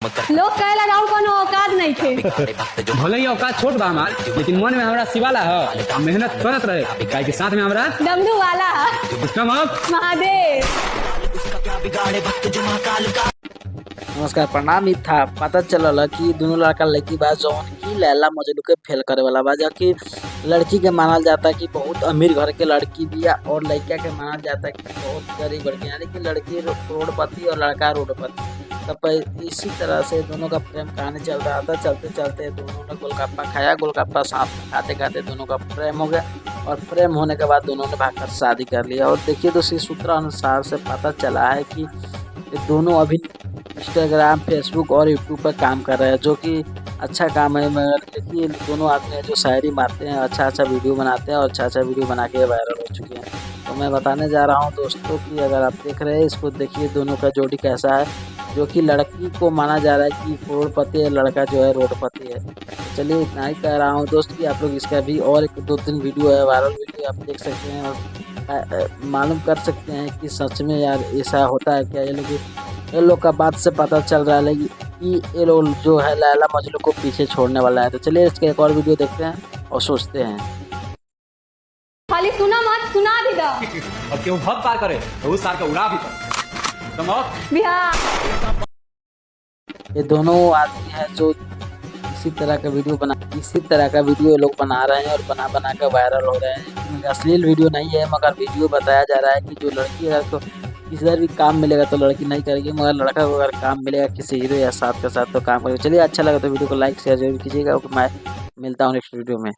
लोग कहेला राउर कोनो औकात नहीं थे। भले ही औकात छोट बा हमार, लेकिन मन में हमरा शिवाला है, मेहनत करत रहे काहे के साथ में हमरा डमरू वाला कम अप महादेव। नमस्कार प्रणाम। ई था पता चलल कि दोनों लड़का लड़की बा जौन की लैला मजनू के फेल करे वाला बा, जबकि लड़की के मानल जाता कि बहुत अमीर घर के लड़की बिया और लड़का के मानल जाता कि बहुत गरीब लड़की, यानी कि लड़की करोड़पति और लड़का रोडपति। तब इसी तरह से दोनों का प्रेम कहानी चल रहा था। चलते चलते दोनों ने गोलगप्पा खाया, गोलगप्पा साथ में खाते खाते दोनों का प्रेम हो गया और प्रेम होने के बाद दोनों ने भागकर शादी कर लिया। और देखिए दोस्तों, सूत्र अनुसार से पता चला है कि ये दोनों अभी इंस्टाग्राम, फेसबुक और यूट्यूब पर काम कर रहे हैं, जो कि अच्छा काम है। मगर देखिए दोनों आदमी जो शायरी मारते हैं, अच्छा वीडियो बनाते हैं और अच्छा वीडियो बना के वायरल हो चुके हैं। तो मैं बताने जा रहा हूं दोस्तों कि अगर आप देख रहे हैं इसको, देखिए दोनों का जोड़ी कैसा है, जो कि लड़की को माना जा रहा है कि करोड़पति है, लड़का जो है रोडपति है। तो चलिए इतना ही कह रहा हूँ दोस्त कि आप लोग इसका भी और एक 2-3 वीडियो है, वायरल वीडियो आप देख सकते हैं और मालूम कर सकते हैं कि सच में यार ऐसा होता है क्या। ये लोग का बात से पता चल रहा है कि ये लोग जो है लैला मजनू को पीछे छोड़ने वाला है। तो चलिए इसका एक और वीडियो देखते हैं और सोचते हैं। खाली सुना मत, सुना भी दो। और क्यों भग पार करे तो उस सार का उड़ा भी कर कम अप। बिहार ये दोनों आदमी है जो इसी तरह का वीडियो ये लोग बना रहे हैं और बना कर वायरल हो रहे हैं। अश्लील वीडियो नहीं है, मगर वीडियो बताया जा रहा है कि जो लड़की अगर तो किसी भी काम मिलेगा तो लड़की नहीं करेगी, मगर लड़का को अगर काम मिलेगा किसी हीरो या साथ के साथ तो काम करेगा। चलिए अच्छा लगा तो वीडियो को लाइक शेयर जरूर कीजिएगा। मैं मिलता हूँ नेक्स्ट वीडियो में।